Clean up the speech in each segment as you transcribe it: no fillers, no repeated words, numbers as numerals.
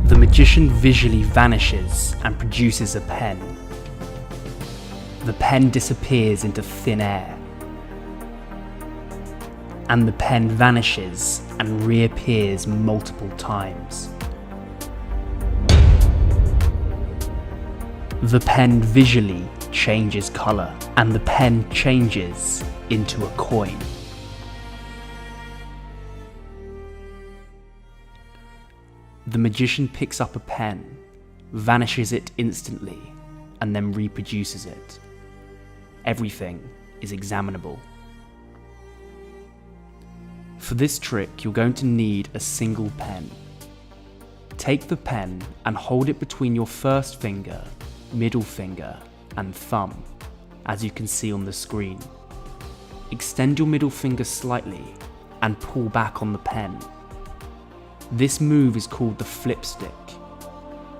The magician visually vanishes and produces a pen. The pen disappears into thin air. And the pen vanishes and reappears multiple times. The pen visually changes colour, and the pen changes into a coin. The magician picks up a pen, vanishes it instantly, and then reproduces it. Everything is examinable. For this trick, you're going to need a single pen. Take the pen and hold it between your first finger, middle finger, and thumb, as you can see on the screen. Extend your middle finger slightly and pull back on the pen. This move is called the flip stick.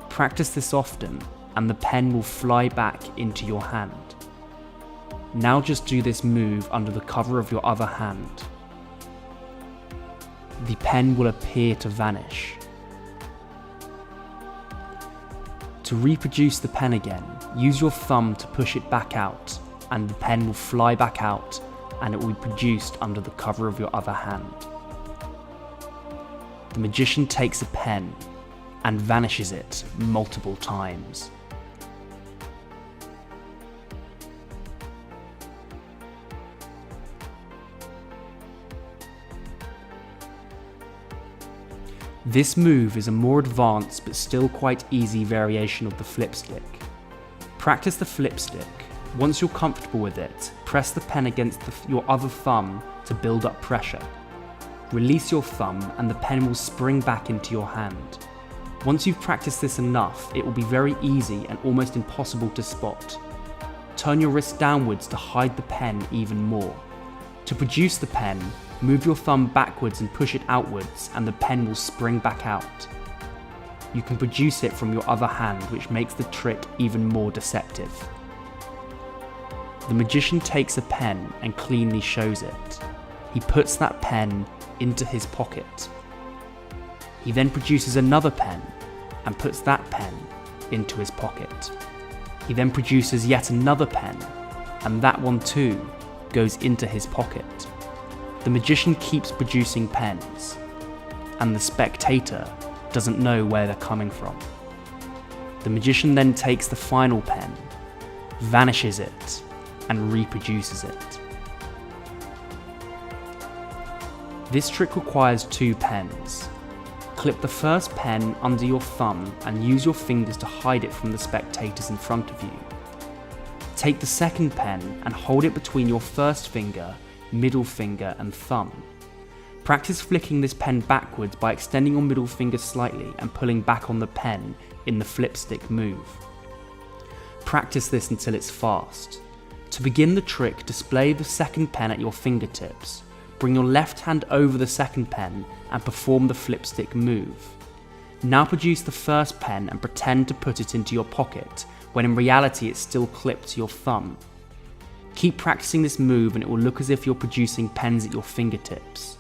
Practice this often and the pen will fly back into your hand. Now just do this move under the cover of your other hand. The pen will appear to vanish. To reproduce the pen again, use your thumb to push it back out, and the pen will fly back out and it will be produced under the cover of your other hand. The magician takes a pen and vanishes it multiple times. This move is a more advanced but still quite easy variation of the flip stick. Practice the flip stick. Once you're comfortable with it, press the pen against your other thumb to build up pressure. Release your thumb and the pen will spring back into your hand. Once you've practiced this enough, it will be very easy and almost impossible to spot. Turn your wrist downwards to hide the pen even more. To produce the pen, move your thumb backwards and push it outwards and the pen will spring back out. You can produce it from your other hand, which makes the trick even more deceptive. The magician takes a pen and cleanly shows it. He puts that pen into his pocket. He then produces another pen and puts that pen into his pocket. He then produces yet another pen, and that one too goes into his pocket. The magician keeps producing pens, and the spectator doesn't know where they're coming from. The magician then takes the final pen, vanishes it, and reproduces it. This trick requires two pens. Clip the first pen under your thumb and use your fingers to hide it from the spectators in front of you. Take the second pen and hold it between your first finger, middle finger, and thumb. Practice flicking this pen backwards by extending your middle finger slightly and pulling back on the pen in the flip stick move. Practice this until it's fast. To begin the trick, display the second pen at your fingertips. Bring your left hand over the second pen and perform the flip stick move. Now produce the first pen and pretend to put it into your pocket, when in reality it's still clipped to your thumb. Keep practicing this move and it will look as if you're producing pens at your fingertips.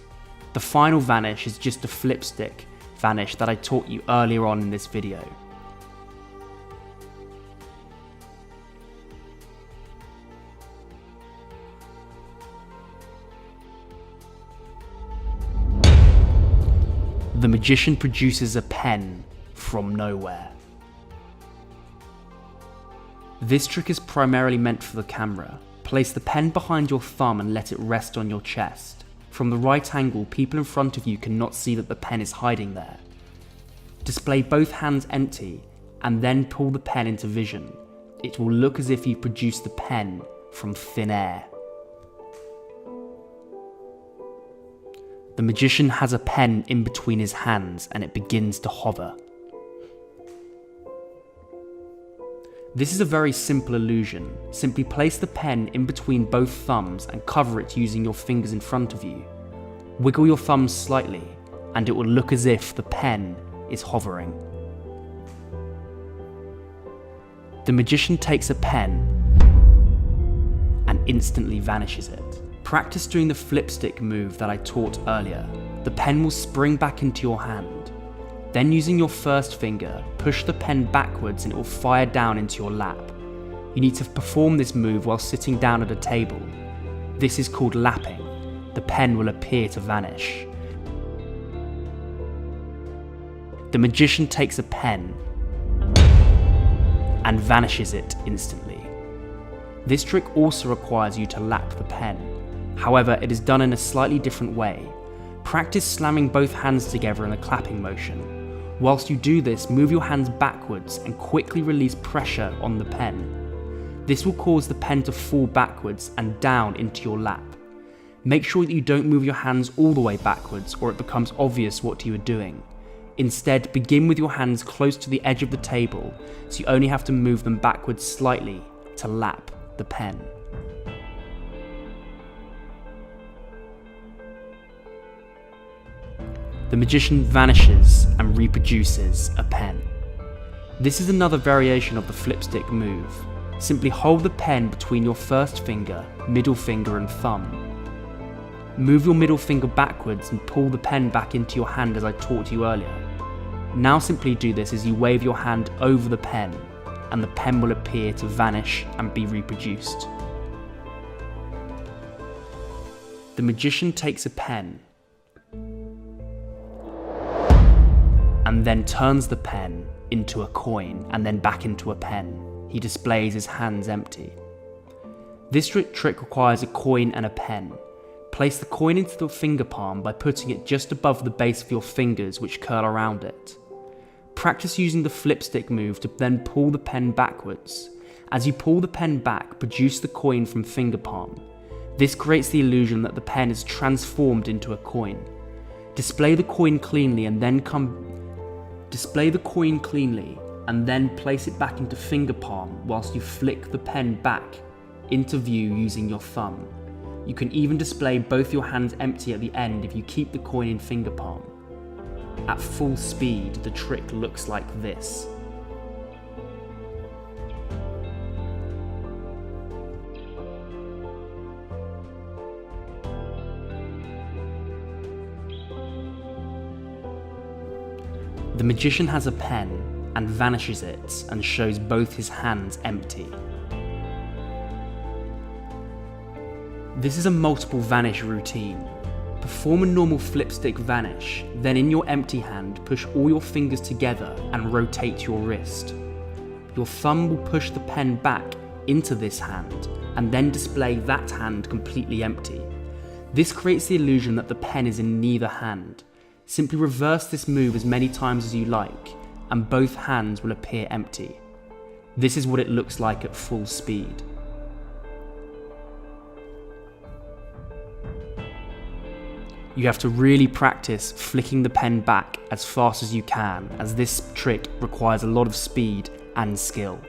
The final vanish is just a flip stick vanish that I taught you earlier on in this video. The magician produces a pen from nowhere. This trick is primarily meant for the camera. Place the pen behind your thumb and let it rest on your chest. From the right angle, people in front of you cannot see that the pen is hiding there. Display both hands empty and then pull the pen into vision. It will look as if you produced the pen from thin air. The magician has a pen in between his hands and it begins to hover. This is a very simple illusion. Simply place the pen in between both thumbs and cover it using your fingers in front of you. Wiggle your thumbs slightly and it will look as if the pen is hovering. The magician takes a pen and instantly vanishes it. Practice doing the flip stick move that I taught earlier. The pen will spring back into your hand. Then using your first finger, push the pen backwards and it will fire down into your lap. You need to perform this move while sitting down at a table. This is called lapping. The pen will appear to vanish. The magician takes a pen and vanishes it instantly. This trick also requires you to lap the pen. However, it is done in a slightly different way. Practice slamming both hands together in a clapping motion. Whilst you do this, move your hands backwards and quickly release pressure on the pen. This will cause the pen to fall backwards and down into your lap. Make sure that you don't move your hands all the way backwards or it becomes obvious what you are doing. Instead, begin with your hands close to the edge of the table, so you only have to move them backwards slightly to lap the pen. The magician vanishes and reproduces a pen. This is another variation of the flipstick move. Simply hold the pen between your first finger, middle finger and thumb. Move your middle finger backwards and pull the pen back into your hand as I taught you earlier. Now simply do this as you wave your hand over the pen, and the pen will appear to vanish and be reproduced. The magician takes a pen and then turns the pen into a coin and then back into a pen. He displays his hands empty. This trick requires a coin and a pen. Place the coin into the finger palm by putting it just above the base of your fingers, which curl around it. Practice using the flipstick move to then pull the pen backwards. As you pull the pen back, produce the coin from finger palm. This creates the illusion that the pen is transformed into a coin. Display the coin cleanly and then place it back into finger palm whilst you flick the pen back into view using your thumb. You can even display both your hands empty at the end if you keep the coin in finger palm. At full speed, the trick looks like this. The magician has a pen and vanishes it and shows both his hands empty. This is a multiple vanish routine. Perform a normal flipstick vanish, then in your empty hand push all your fingers together and rotate your wrist. Your thumb will push the pen back into this hand and then display that hand completely empty. This creates the illusion that the pen is in neither hand. Simply reverse this move as many times as you like, and both hands will appear empty. This is what it looks like at full speed. You have to really practice flicking the pen back as fast as you can, as this trick requires a lot of speed and skill.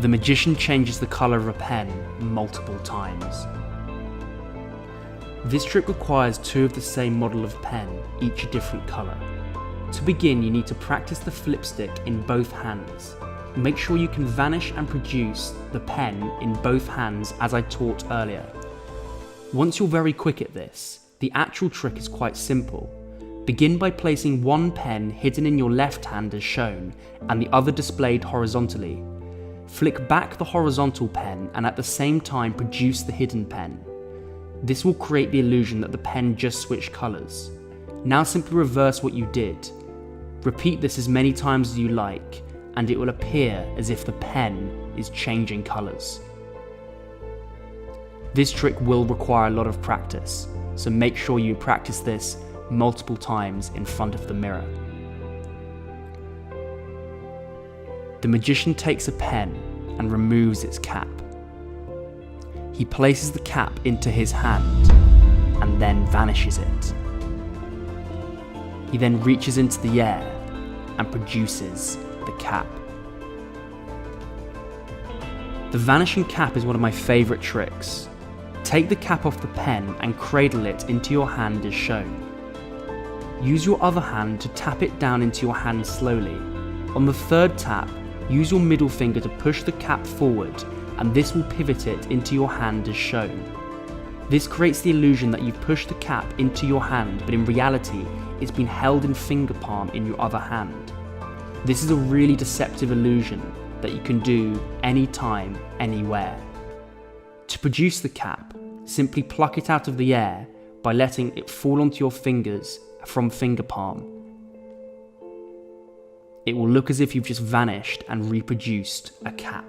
The magician changes the colour of a pen multiple times. This trick requires two of the same model of pen, each a different colour. To begin, you need to practice the flipstick in both hands. Make sure you can vanish and produce the pen in both hands as I taught earlier. Once you're very quick at this, the actual trick is quite simple. Begin by placing one pen hidden in your left hand as shown, and the other displayed horizontally. Flick back the horizontal pen and at the same time produce the hidden pen. This will create the illusion that the pen just switched colours. Now simply reverse what you did. Repeat this as many times as you like, and it will appear as if the pen is changing colours. This trick will require a lot of practice, so make sure you practice this multiple times in front of the mirror. The magician takes a pen and removes its cap. He places the cap into his hand and then vanishes it. He then reaches into the air and produces the cap. The vanishing cap is one of my favourite tricks. Take the cap off the pen and cradle it into your hand as shown. Use your other hand to tap it down into your hand slowly. On the third tap, use your middle finger to push the cap forward, and this will pivot it into your hand as shown. This creates the illusion that you push the cap into your hand, but in reality, it's been held in finger palm in your other hand. This is a really deceptive illusion that you can do anytime, anywhere. To produce the cap, simply pluck it out of the air by letting it fall onto your fingers from finger palm. It will look as if you've just vanished and reproduced a cap.